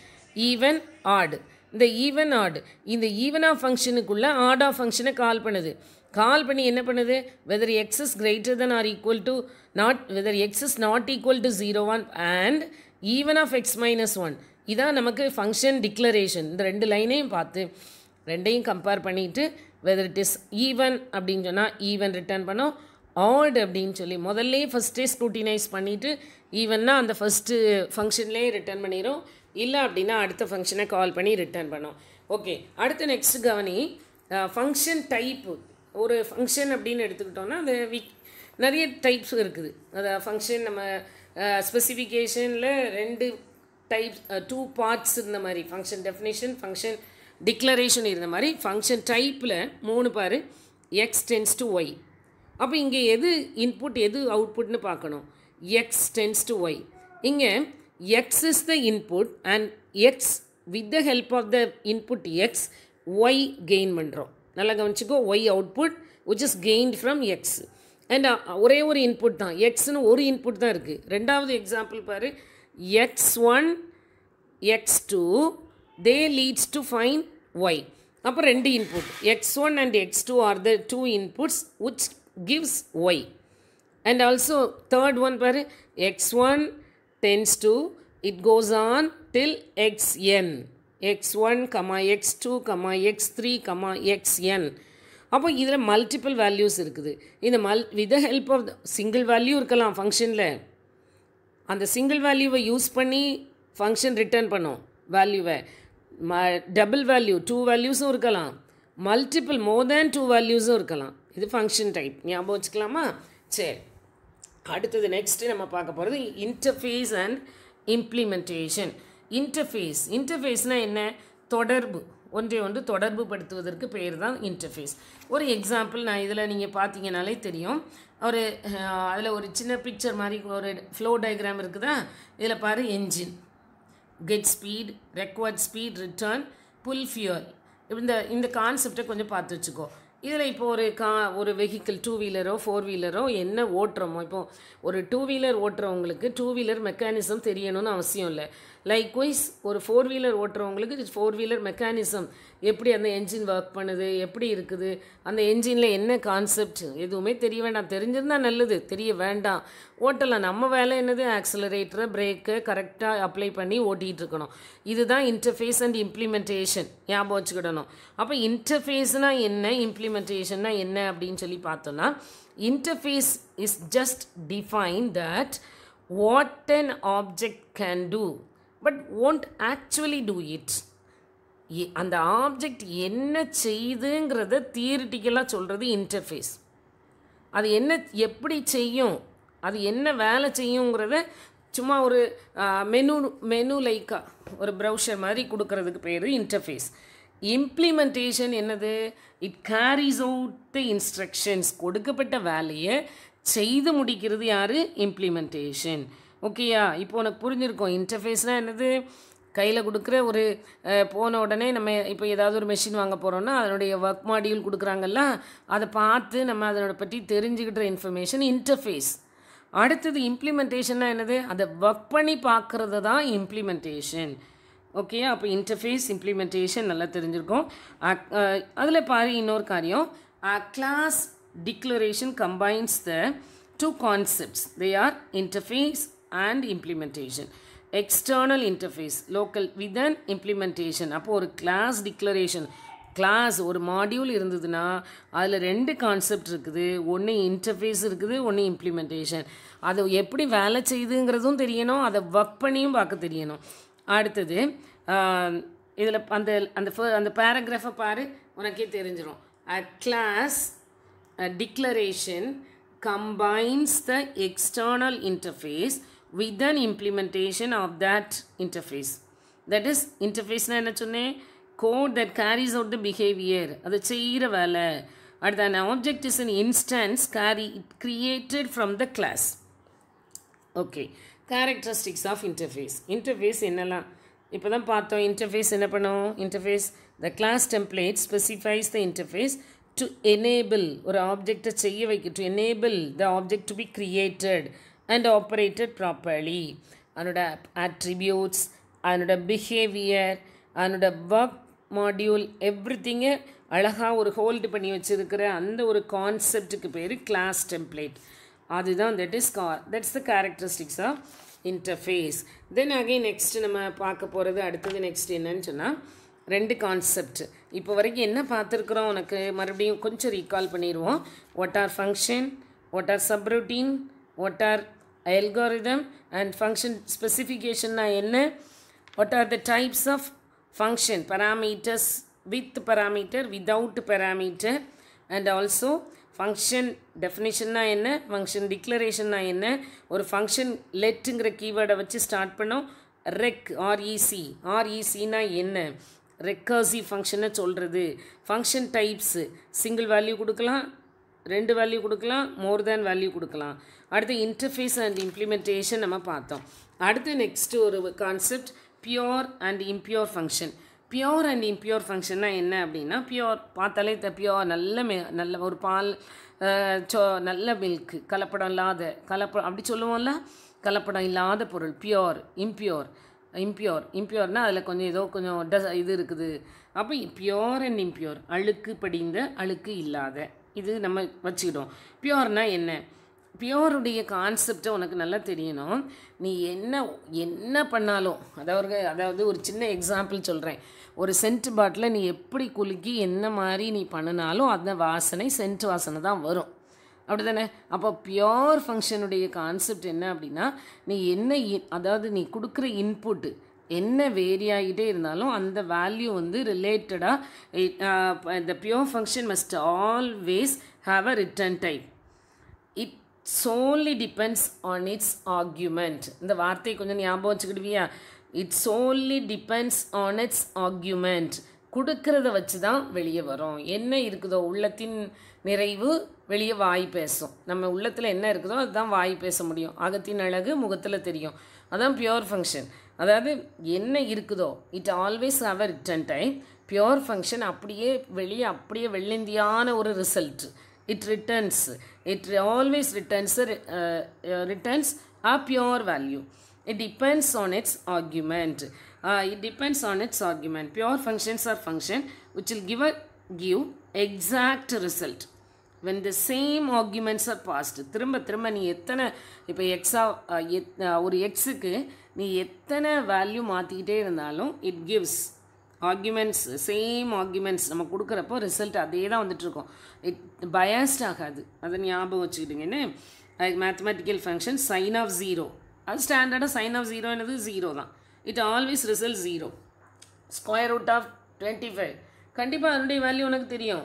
Even odd. இந்த ஈவன் ஆட் இந்த ஈவன் ஆஃப் ஃபங்க்ஷனுக்குள்ளே ஆட் ஆஃப் ஃபங்க்ஷனை கால் பண்ணுது. கால் பண்ணி என்ன பண்ணுது? Whether X is greater than or equal to not, whether X is not equal to 0 1 and even of X minus 1 இதான் நமக்கு ஃபங்க்ஷன் டிக்ளரேஷன். இந்த 2 லைனையும் பார்த்து ரெண்டையும் கம்பேர் பண்ணிவிட்டு வெதர் இட் இஸ் ஈவன் அப்படின்னு சொன்னால் ஈவன் ரிட்டர்ன் பண்ணோம், ஆட் அப்படின்னு சொல்லி முதல்ல ஃபஸ்ட்டே ஸ்க்ரூட்டினைஸ் பண்ணிவிட்டு ஈவன்னா அந்த ஃபஸ்ட்டு ஃபங்க்ஷன்லேயே ரிட்டர்ன் பண்ணிடும், இல்லை அப்படின்னா அடுத்த ஃபங்க்ஷனை கால் பண்ணி ரிட்டர்ன் பண்ணோம். ஓகே, அடுத்து நெக்ஸ்ட் கவனி ஃபங்க்ஷன் டைப்பு. ஒரு ஃபங்க்ஷன் அப்படின்னு எடுத்துக்கிட்டோன்னா அது நிறைய டைப்ஸ் இருக்குது. அதை ஃபங்க்ஷன் நம்ம ஸ்பெசிஃபிகேஷனில் 2 டைப்ஸ் 2 பார்ட்ஸ் இருந்த மாதிரி ஃபங்க்ஷன் டெஃபினேஷன் ஃபங்க்ஷன் டிக்ளரேஷன் இருந்த மாதிரி ஃபங்க்ஷன் டைப்பில் 3 பாரு. X tends to y. அப்போ இங்கே எது இன்புட் எது அவுட்புட்னு பார்க்கணும். X tends to y. இங்கே x is the input and x with the help of the input x y gain பண்ணுறோம். நல்லா கவனிச்சிக்கோ, y output which is gained from x. And ஒரே ஒரு இன்புட் தான், எக்ஸ்னு ஒரு இன்புட் தான் இருக்குது. ரெண்டாவது எக்ஸாம்பிள் பாரு, x1 x2 they leads to find y. அப்போ 2 input, x1 and x2 are the 2 inputs which gives y. And also third one பாரு, x1 tends to it goes on till xn, x1, x2, x3, xn. அப்போ இதில் multiple values இருக்குது. இந்த with the help of single value இருக்கலாம் ஃபங்க்ஷனில், அந்த single வேல்யூவை use பண்ணி ஃபங்க்ஷன் ரிட்டர்ன் பண்ணோம் வேல்யூவை. டபுள் வேல்யூ 2 வேல்யூஸும் இருக்கலாம், மல்டிபிள் மோர் தேன் 2 வேல்யூஸும் இருக்கலாம். இது ஃபங்க்ஷன் டைப், ஞாபகம் வச்சுக்கலாமா? சரி, அடுத்தது நெக்ஸ்ட்டு நம்ம பார்க்க போகிறது இன்டர்ஃபேஸ் அண்ட் இம்ப்ளிமெண்டேஷன். இன்டர்ஃபேஸ்னால் என்ன? தொடர்பு, ஒன்றை ஒன்று தொடர்பு படுத்துவதற்கு பெயர் தான் இன்டர்ஃபேஸ். ஒரு எக்ஸாம்பிள் நான் இதில் நீங்கள் பார்த்தீங்கனாலே தெரியும். அதில் ஒரு சின்ன பிக்சர் மாதிரி ஒரு ஃப்ளோ டயக்ராம் இருக்குதா? இதில் பாரு, engine, get speed, required speed, return, pull fuel. இந்த கான்செப்டை கொஞ்சம் பார்த்து வச்சுக்கோ. இதில் இப்போ ஒரு வெஹிக்கிள் 2 வீலரோ 4 வீலரோ என்ன ஓட்டுறோமோ, இப்போது ஒரு 2 வீலர் ஓட்டுறவங்களுக்கு 2 வீலர் மெக்கானிசம் தெரியணும்னு அவசியம் இல்லை. லைக்வைஸ் ஒரு 4 வீலர் ஓட்டுறவங்களுக்கு 4 வீலர் மெக்கானிசம் எப்படி அந்த என்ஜின் ஒர்க் பண்ணுது, எப்படி இருக்குது, அந்த என்ஜினில் என்ன கான்செப்ட் எதுவுமே தெரிய வேண்டாம். தெரிஞ்சிருந்தால் நல்லது, தெரிய வேண்டாம், ஓட்டலாம். நம்ம வேலை என்னது? ஆக்சலரேட்டரை பிரேக்கை கரெக்டாக அப்ளை பண்ணி ஓட்டிகிட்டு இருக்கணும். இதுதான் இன்டர்ஃபேஸ் அண்ட் இம்ப்ளிமெண்டேஷன், ஞாபகம் வச்சுக்கிடணும். அப்போ இன்டர்ஃபேஸ்னால் என்ன, இம்ப்ளிமெண்டேஷன்னா என்ன அப்படின்னு சொல்லி பார்த்தோன்னா, interface is just define that what an object can do but won't actually do it. அந்த ஆப்ஜெக்ட் என்ன செய்யுதுங்கிறத தியரிட்டிக்கலாக சொல்கிறது இன்டர்ஃபேஸ். அது என்ன எப்படி செய்யும், அது என்ன வேலை செய்யுங்கிறத சும்மா ஒரு மெனு லைக்காக ஒரு ப்ரௌசர் மாதிரி கொடுக்கறதுக்கு பேர் இன்டர்ஃபேஸ். இம்ப்ளிமெண்டேஷன் என்னது? It carries out the instructions. கொடுக்கப்பட்ட வேலையை செய்து முடிக்கிறது யார்? இம்ப்ளிமெண்டேஷன். ஓகேயா? இப்போ உனக்கு புரிஞ்சிருக்கோம் இன்டர்ஃபேஸ்னால் என்னது. கையில் கொடுக்குற ஒரு போன உடனே நம்ம இப்போ ஏதாவது ஒரு மெஷின் வாங்க போகிறோன்னா அதனுடைய ஒர்க் மாடியூல் கொடுக்குறாங்கல்ல, அதை பார்த்து நம்ம அதனோட பற்றி தெரிஞ்சுக்கிற இன்ஃபர்மேஷன் இன்டர்ஃபேஸ். அடுத்தது இம்ப்ளிமெண்டேஷன்னா என்னது? அதை ஒர்க் பண்ணி பார்க்குறது தான் இம்ப்ளிமெண்டேஷன். ஓகே, அப்போ இன்டர்ஃபேஸ் இம்ப்ளிமெண்டேஷன் நல்லா தெரிஞ்சிருக்கோம். அதில் பாரு இன்னொரு காரியம், class declaration combines the 2 concepts. They are interface and implementation. External interface, local within implementation. அப்போ ஒரு கிளாஸ் டிக்ளரேஷன், கிளாஸ் ஒரு மாடியூல் இருந்ததுன்னா அதில் 2 கான்செப்ட் இருக்குது. ஒன்று இன்டர்ஃபேஸ் இருக்குது, ஒன்று இம்ப்ளிமெண்டேஷன். அது எப்படி வேலை செய்யுதுங்கிறதும் தெரியணும், அதை ஒர்க் பண்ணியும் பார்க்க தெரியணும். அடுத்தது இதில் அந்த பேராகிராஃபை பாரு, உனக்கே தெரிஞ்சிடும். A class declaration combines the external interface with an implementation of that interface. That is, interface na enna sonne? Code that carries out the behavior. Adu seira vela. And an object is an instance created from the class. Okay, characteristics of interface. Interface என்னலாம் இப்போ தான் பார்த்தோம். Interface என்ன பண்ணும்? Interface, the class template specifies the interface to enable ஒரு ஆப்ஜெக்டை செய்ய வைக்க, to enable the object to be created and operated properly. அதனோட attributes, அதனோட behavior, அதனோட work module, everything அழகாக ஒரு ஹோல்டு பண்ணி வச்சுருக்கிற அந்த ஒரு கான்செப்டுக்கு பேர் கிளாஸ் டெம்ப்ளேட். அதுதான் that's the characteristics of interface. Then again next நம்ம பார்க்க போகிறது அடுத்தது நெக்ஸ்ட் என்னன்னு சொன்னால் ரெண்டு கான்செப்ட். இப்போ வரைக்கும் என்ன பார்த்துருக்குறோம் உனக்கு மறுபடியும் கொஞ்சம் ரீகால் பண்ணிடுவோம். What are function, what are subroutine, what are algorithm and function specification na enna, what are the types of function, parameters with parameter, without parameter, and also function definition na enna, function declaration na enna, ஒரு function letங்கிற keyword வச்சு start பண்ணோம். rec rec na என்ன, recursive function சொல்கிறது. function types single value கொடுக்கலாம், ரெண்டு value கொடுக்கலாம், மோர் தேன் value கொடுக்கலாம். அடுத்து இன்டர்ஃபேஸ் அண்ட் இம்ப்ளிமெண்டேஷன் நம்ம பார்த்தோம். அடுத்து நெக்ஸ்ட்டு ஒரு concept pure and impure function. Pure and impure ஃபங்க்ஷன்னா என்ன அப்படின்னா, பியோர் பார்த்தாலே பியோர் நல்ல ஒரு பால் நல்ல மில்க், கலப்படம் இல்லாத அப்படி சொல்லுவோம்ல, கலப்படம் இல்லாத பொருள் பியோர். இம்பியோர்னால் அதில் கொஞ்சம் ஏதோ கொஞ்சம் இது இருக்குது. அப்போ பியோர் அண்ட் இம்பியோர், அழுக்கு படிந்த அழுக்கு இல்லாத, இது நம்ம வச்சுக்கிட்டோம். பியோர்னா என்ன, பியோருடைய கான்செப்டை உனக்கு நல்லா தெரியணும். நீ என்ன பண்ணாலும், அதாவது ஒரு சின்ன எக்ஸாம்பிள் சொல்கிறேன். ஒரு சென்ட் பாட்டில் நீ எப்படி குலுக்கி என்ன மாதிரி நீ பண்ணினாலும் அந்த வாசனை சென்ட் வாசனை தான் வரும், அப்படி தானே? அப்போ பியோர் ஃபங்க்ஷனுடைய கான்செப்ட் என்ன அப்படின்னா, நீ அதாவது நீ கொடுக்குற இன்புட்டு என்ன வேரி ஆகிட்டே இருந்தாலும் அந்த வேல்யூ வந்து ரிலேட்டடாக the pure function must always have a return type. It solely depends on its argument. இந்த வார்த்தை கொஞ்சம் ஞாபகம் வச்சுக்கிடுவியா? It solely depends on its argument. கொடுக்கறத வச்சு தான் வெளியே வரும். என்ன இருக்குதோ, உள்ளத்தின் நிறைவு வெளியே வாய் பேசும். நம்ம உள்ளத்தில் என்ன இருக்குதோ அதுதான் வாய் பேச முடியும். அகத்தின் அழகு முகத்தில் தெரியும். அதான் பியோர் ஃபங்க்ஷன். அதாவது என்ன இருக்குதோ it always have a return time. Pure function அப்படியே வெள்ளந்தியான ஒரு result. It always returns a pure value. It depends on its argument. Pure functions are function which will give exact result when the same arguments are passed. திரும்ப நீ எத்தனை இப்போ ஒரு எக்ஸுக்கு நீ எத்தனை வேல்யூ மாற்றிக்கிட்டே இருந்தாலும் it gives arguments, same arguments நம்ம கொடுக்குறப்போ ரிசல்ட் அதே தான் வந்துட்டுருக்கோம். இட் பயாஸ்ட் ஆகாது. அதை ஞாபகம் வச்சுக்கிட்டுங்கன்னு. மேத்தமெட்டிக்கல் ஃபங்க்ஷன் சைன் ஆஃப் 0, அது ஸ்டாண்டர்டாக சைன் ஆஃப் 0 என்னது 0 தான். It always result 0. Square root of 25 கண்டிப்பாக அதனுடைய வேல்யூ உனக்கு தெரியும்.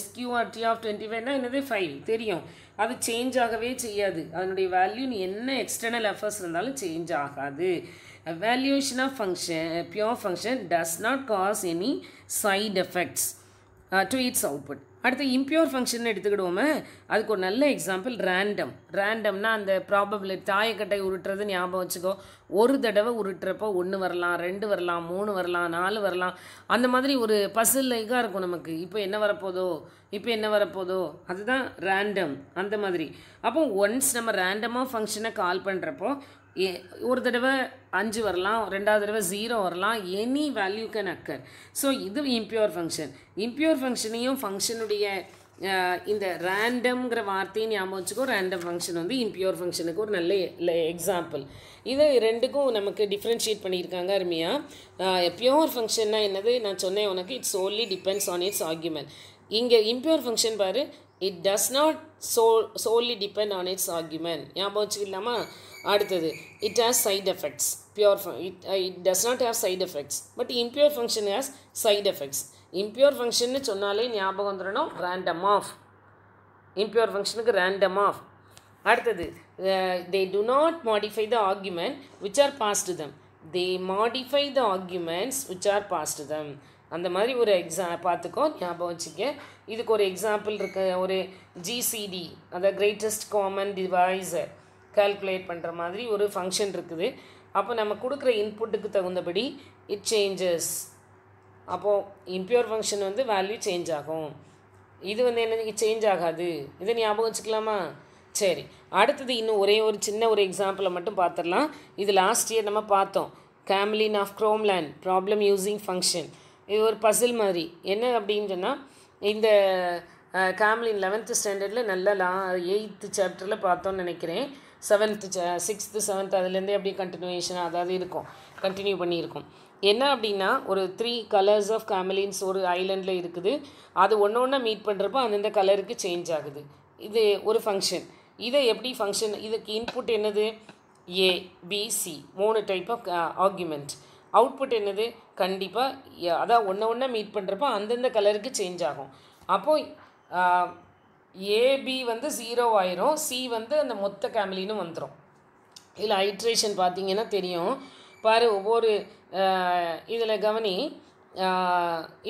SQRT ஆஃப் 25 என்னது 5 தெரியும். அது சேஞ்ச் ஆகவே செய்யாது. அதனுடைய வேல்யூ நீ என்ன எக்ஸ்டர்னல் எஃபர்ட்ஸ் இருந்தாலும் சேஞ்ச் ஆகாது. Evaluation of pure function does not cause any side effects to its output. அடுத்து இம்பியூர் ஃபங்க்ஷன் எடுத்துக்கிடுவோமே, அதுக்கு ஒரு நல்ல எக்ஸாம்பிள் ரேண்டம்னா அந்த ப்ராபபிலிட்டி, தாயக்கட்டை உருட்டுறது ஞாபகம் வச்சுக்கோ. ஒரு தடவை உருட்டுறப்போ 1 வரலாம், 2 வரலாம், 3 வரலாம், 4 வரலாம். அந்த மாதிரி ஒரு பசில் லைக்காக இருக்கும் நமக்கு. இப்போ என்ன வரப்போதோ அதுதான் ரேண்டம். அந்த மாதிரி அப்போ ஒன்ஸ் நம்ம ரேண்டமாக ஃபங்க்ஷனை கால் பண்ணுறப்போ ஒரு தடவை 5 வரலாம், ரெண்டாவது தடவை 0 வரலாம், any value can occur. So இது இம்பியூர் ஃபங்க்ஷன். இம்பியூர் ஃபங்க்ஷனையும் ஃபங்க்ஷனுடைய இந்த ரேண்டம்ங்கிற வார்த்தையும் ஞாபகம் வச்சுக்கோ. ரேண்டம் ஃபங்க்ஷன் வந்து இம்பியூர் ஃபங்க்ஷனுக்கு ஒரு நல்ல எக்ஸாம்பிள். இதை ரெண்டுக்கும் நமக்கு டிஃப்ரென்ஷியேட் பண்ணியிருக்காங்க அருமையாக. பியூர் ஃபங்க்ஷன்னா என்னது நான் சொன்னேன் உனக்கு, it's only depends on its argument. இங்கே இம்பியூர் ஃபங்க்ஷன் பாரு, it does not solely depend on its argument. ஞாபகம் வச்சுக்கலாமா? அடுத்தது it has side effects. It does not have side effects, but impure function has side effects. impure function னு சொன்னாலே ஞாபகம் வந்துடணும் random off. impure functionக்கு random off. அடுத்தது they do not modify the argument which are passed to them. They modify the arguments which are passed to them. அந்த மாதிரி ஒரு பார்த்துக்கோ, ஞாபகம் வச்சுக்க. இதுக்கு ஒரு எக்ஸாம்பிள் இருக்கு. ஒரு GCD, அந்த கிரேட்டஸ்ட் காமன் டிவைஸர் கால்குலேட் பண்ணுற மாதிரி ஒரு ஃபங்க்ஷன் இருக்குது. அப்போ நம்ம கொடுக்குற இன்புட்டுக்கு தகுந்தபடி இட் சேஞ்சஸ். அப்போது இம்பியூர் ஃபங்க்ஷன் வந்து வேல்யூ சேஞ்ச் ஆகும். இது வந்து என்ன சேஞ்ச் ஆகாது. இதை ஞாபகம் வச்சுக்கலாமா? சரி, அடுத்தது இன்னும் ஒரு சின்ன ஒரு எக்ஸாம்பிளை மட்டும் பார்த்துடலாம். இது லாஸ்ட் இயர் நம்ம பார்த்தோம். கேம்லின் ஆஃப் க்ரோம்லேண்ட் ப்ராப்ளம் யூஸிங் ஃபங்க்ஷன். இது ஒரு பசில் மாதிரி. என்ன அப்படின்னு சொன்னால், இந்த கேம்லின் 11th ஸ்டாண்டர்டில் நல்ல 8th சாப்டரில் பார்த்தோன்னு நினைக்கிறேன். 7th 6th 7th அதுலேருந்தே அப்படியே கண்டினியூவேஷன் அதாவது இருக்கும், கண்டினியூ பண்ணியிருக்கோம். என்ன அப்படின்னா ஒரு 3 கலர்ஸ் ஆஃப் கேமலின்ஸ் ஒரு ஐலண்டில் இருக்குது. அது ஒன்று ஒன்றா மீட் பண்ணுறப்போ அந்தந்த கலருக்கு சேஞ்ச் ஆகுது. இது ஒரு ஃபங்க்ஷன். இதை எப்படி ஃபங்க்ஷன், இதுக்கு இன்புட் என்னது, A B C 3 type of argument. Output என்னது, கண்டிப்பாக அதான் ஒன்று மீட் பண்ணுறப்போ அந்தந்த கலருக்கு சேஞ்ச் ஆகும். அப்போது ஏபி வந்து 0 ஆயிரும், சி வந்து அந்த மொத்த கேமலினும் வந்துடும். இதில் ஐட்ரேஷன் பார்த்தீங்கன்னா தெரியும் பாரு. ஒவ்வொரு இதில் கவனி,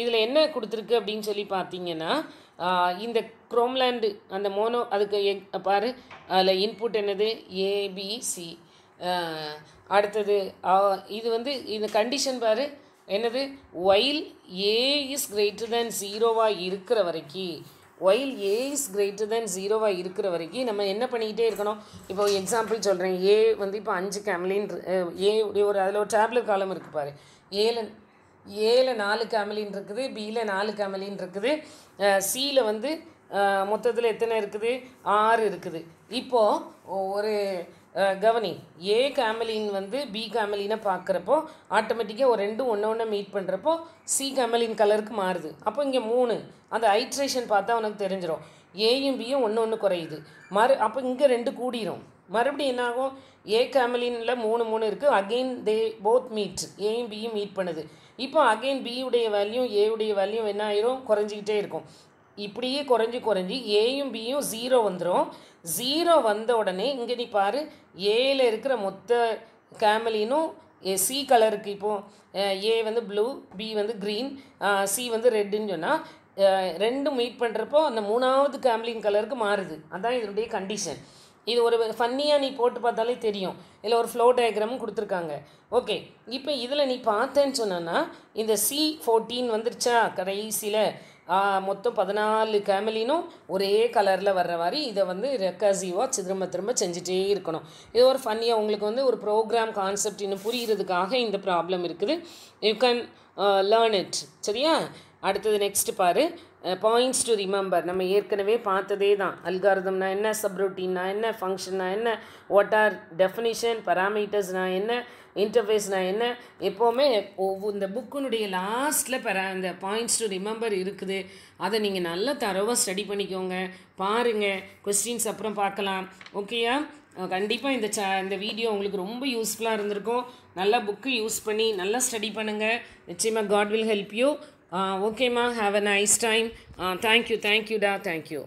இதில் என்ன கொடுத்துருக்கு அப்படின்னு சொல்லி பார்த்தீங்கன்னா இந்த குரோம்லேண்டு அந்த மோனோ அதுக்கு பாரு, அதில் இன்புட் என்னது ஏபிசி. அடுத்தது இது வந்து இந்த கண்டிஷன் பாரு என்னது, while A is greater than 0வாக இருக்கிற வரைக்கும், while A is greater than 0வாக இருக்கிற வரைக்கும் நம்ம என்ன பண்ணிக்கிட்டே இருக்கணும். இப்போ எக்ஸாம்பிள் சொல்கிறேன், ஏ வந்து இப்போ 5 கேமலின் ஏ ஒரு அதில் ஒரு டேப்லெட் காலம் இருக்குது பாரு. ஏல 4 கேமலின் இருக்குது, பியில் 4 கேமலின் இருக்குது, சியில் வந்து மொத்தத்தில் எத்தனை இருக்குது, 6 இருக்குது. இப்போது ஒரு கவனி, ஏ கேமலின் வந்து பி கேமலினை பார்க்குறப்போ ஆட்டோமேட்டிக்காக ஒரு 2 ஒன்று மீட் பண்ணுறப்போ சி கேமலின் கலருக்கு மாறுது. அப்போ இங்கே 3 அந்த ஐட்ரேஷன் பார்த்தா உனக்கு தெரிஞ்சிடும். ஏயும் பியும் ஒன்று குறையுது. அப்போ இங்கே 2 கூடிரும். மறுபடியும் என்ன ஆகும், ஏ கேமலினில் 3 இருக்குது. அகெயின் தே போத் மீட், ஏயும் பியும் மீட் பண்ணுது. இப்போ அகெயின் பியுடைய வேல்யூ ஏயுடைய வேல்யூ என்ன ஆயிரும், குறைஞ்சிக்கிட்டே இருக்கும். இப்படியே குறைஞ்சி ஏயும் பியும் 0 வந்துடும். 0 வந்த உடனே இங்கே நீ பாரு, ஏல இருக்கிற மொத்த கேமலினும் சி கலருக்கு, இப்போது ஏ வந்து ப்ளூ, பி வந்து க்ரீன், சி வந்து ரெட்டுன்னு சொன்னால் 2 மீட் பண்ணுறப்போ அந்த 3வது கேமலின் கலருக்கு மாறுது. அதுதான் இதனுடைய கண்டிஷன். இது ஒரு ஃபன்னியாக நீ போட்டு பார்த்தாலே தெரியும். இதில் ஒரு ஃப்ளோ டயக்ராமும் கொடுத்துருக்காங்க. ஓகே, இப்போ இதில் நீ பார்த்தேன்னு சொன்னா இந்த C14 வந்துருச்சா கடைசியில், மொத்தம் 14 கேமலினும் ஒரே கலரில் வர்ற மாதிரி இதை வந்து ரெக்கர்சிவாக திரும்ப செஞ்சுட்டே இருக்கணும். இது ஒரு ஃபன்னியாக உங்களுக்கு வந்து ஒரு ப்ரோக்ராம் கான்செப்ட் இன்னும் புரிகிறதுக்காக இந்த ப்ராப்ளம் இருக்குது. You can learn it. சரியா? அடுத்தது நெக்ஸ்ட் பாரு, பாயிண்ட்ஸ் டு ரிமெம்பர். நம்ம ஏற்கனவே பார்த்ததே தான். அல்காரிதம்னா என்ன, சப்ரூட்டீன்னா என்ன, ஃபங்க்ஷன்னா என்ன, வாட் ஆர் டெஃபினிஷன், பராமீட்டர்ஸ்னா என்ன, இன்டர்ஃபேஸ்னா என்ன. எப்போவுமே இந்த புக்கினுடைய லாஸ்ட்டில் இந்த பாயிண்ட்ஸ் டு ரிமெம்பர் இருக்குது. அதை நீங்கள் நல்லா தரவாக ஸ்டடி பண்ணிக்கோங்க, பாருங்கள். கொஸ்டின்ஸ் அப்புறம் பார்க்கலாம். ஓகேயா? கண்டிப்பாக இந்த வீடியோ உங்களுக்கு ரொம்ப யூஸ்ஃபுல்லாக இருந்திருக்கும். நல்லா புக்கு யூஸ் பண்ணி நல்லா ஸ்டடி பண்ணுங்கள். நிச்சயமாக காட் வில் ஹெல்ப் யூ. ஓகேம்மா, have a nice time. Thank you டா, தேங்க்யூ.